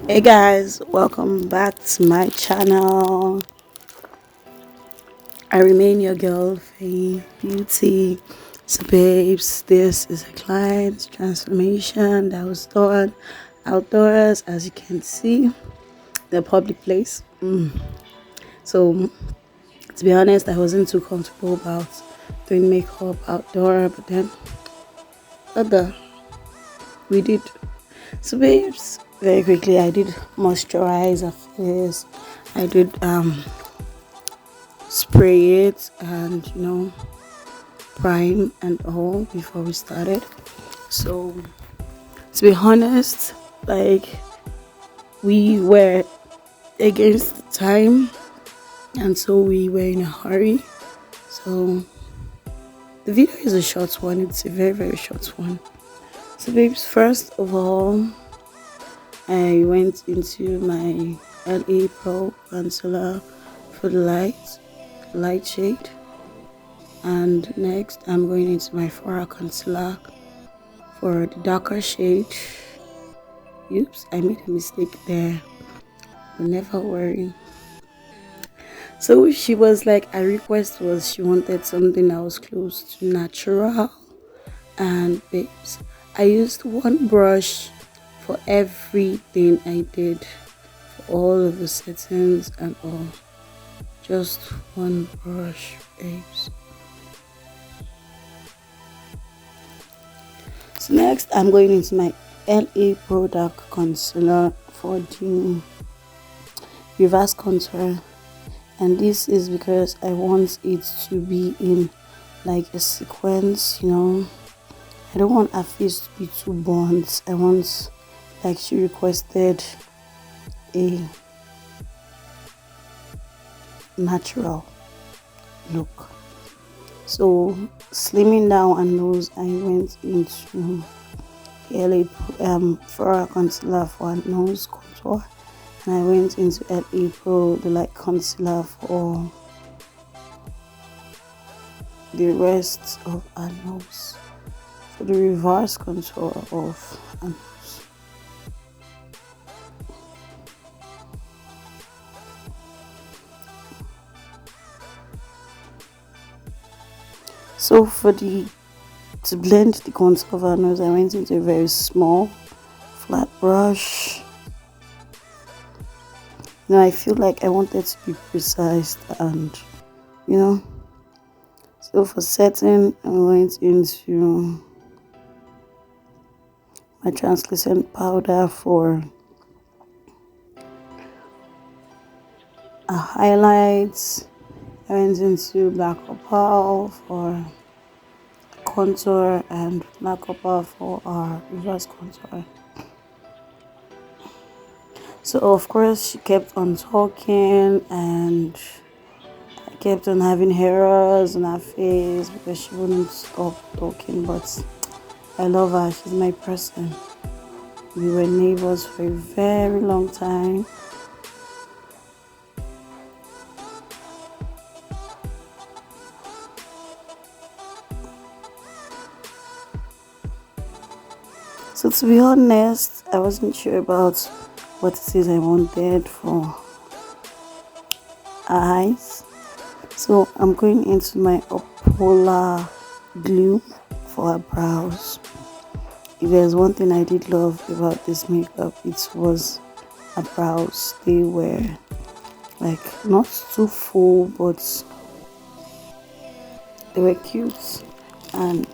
Hey guys, welcome back to my channel. I remain your girl, Fehinbeauty. So babes, this is a client transformation that was done outdoors, as you can see, the public place. So to be honest, I wasn't too comfortable about doing makeup outdoor, but then other we did. So babes, very quickly I did moisturize at first. I did spray it and prime and all before we started. So to be honest, like, we were against the time, and so we were in a hurry. So the video is a short one. It's a very short one. So babes, first of all, I went into my LA Pro concealer for the light shade, and next I'm going into my Fora concealer for the darker shade. Oops, I made a mistake there, but never worry. So she was like, her request was she wanted something that was close to natural. And babes, I used one brush for everything I did, for all of the settings and all. Just one brush, babes. So next I'm going into my LA product concealer for the reverse contour, and this is because I want it to be in like a sequence. I don't want her face to be too burnt. I want, like she requested, a natural look. So slimming down her nose, I went into LA for a concealer for her nose contour, and I went into LA Pro, the light concealer, for the rest of her nose, for the reverse contour of her nose. So to blend the contour of her nose, I went into a very small flat brush. I feel like I wanted to be precise, and so for setting, I went into my translucent powder for highlights. I went into black opal for contour and black opal for our reverse contour. So of course she kept on talking, and I kept on having errors on her face because she wouldn't stop talking. But I love her, she's my person. We were neighbors for a very long time. So to be honest, I wasn't sure about what it is I wanted for eyes. So I'm going into my Opola glue for her brows. If there's one thing I did love about this makeup, it was her brows. They were like not too full, but they were cute, and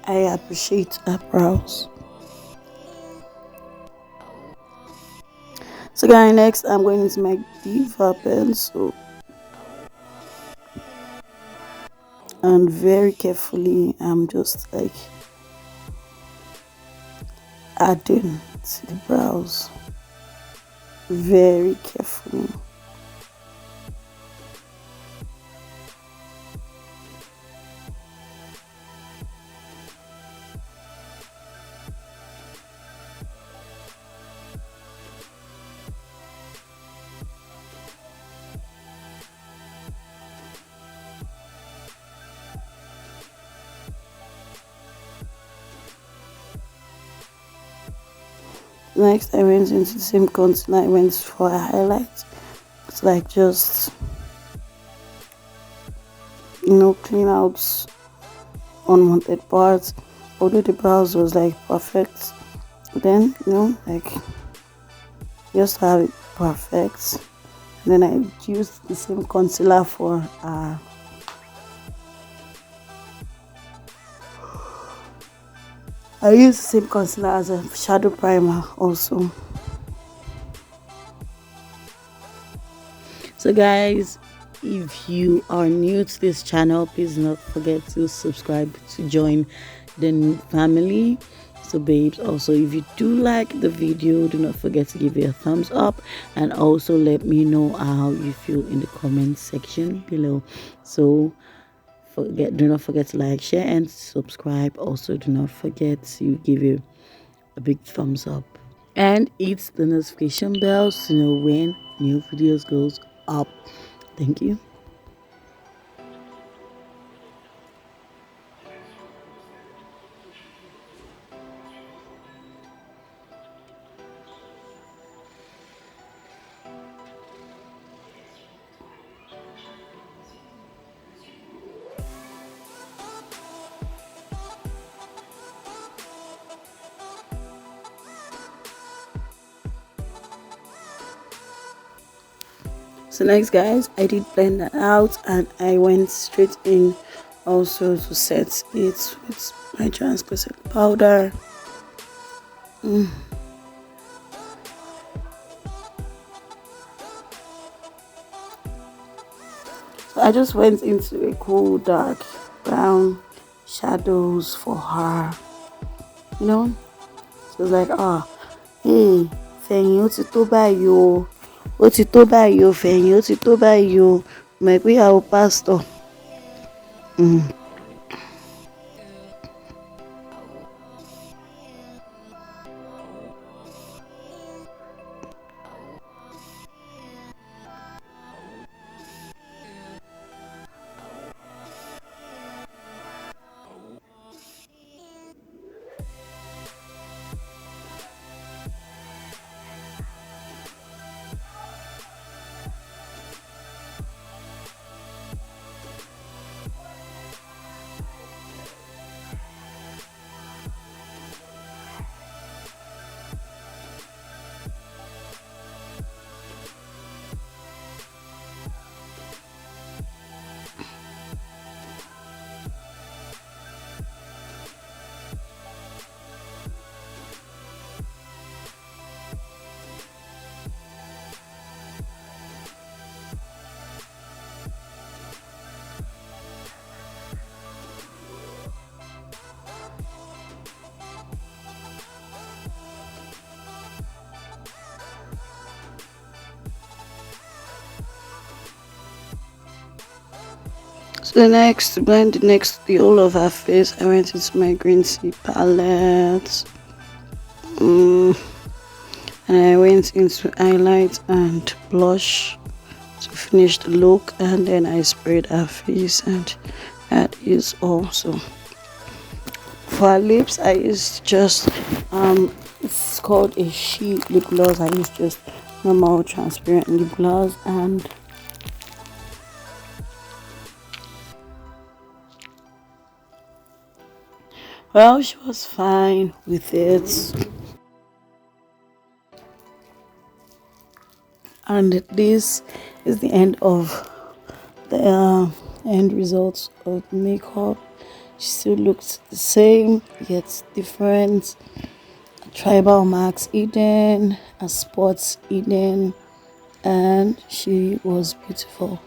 I appreciate her brows. So guys, next I'm going into my Diva pencil, and very carefully I'm just like adding to the brows very carefully. Next, I went into the same concealer. I went for a highlight. It's like just clean out unwanted parts. Although the brows was like perfect, then like just have it perfect. And then I used the same concealer for I used the same concealer as a shadow primer also. So guys, if you are new to this channel, please do not forget to subscribe to join the family. So babes, also if you do like the video, do not forget to give it a thumbs up, and also let me know how you feel in the comment section below. So do not forget to like, share and subscribe. Also do not forget to give it a big thumbs up and hit the notification bell to know when new videos goes up. Thank you. So next guys, I did blend that out and I went straight in also to set it with my translucent powder. So I just went into a cool dark brown shadows for her, so it's like hey Fẹ̀yìn, ó ti tó báyìí o, ó ti tó báyìí o Fẹ̀yìn, ó ti tó báyìí o, mọ̀ pé ìyàwó pásítọ̀. So next, to blend the whole of her face, I went into my green tea palette. And I went into highlight and blush to finish the look, and then I sprayed her face, and that is also. For her lips, I used just it's called a She lip gloss. I used just normal transparent lip gloss, and well, she was fine with it. And this is the end of the end results of the makeup. She still looks the same yet different. A tribal marks hidden, a spots hidden, and she was beautiful.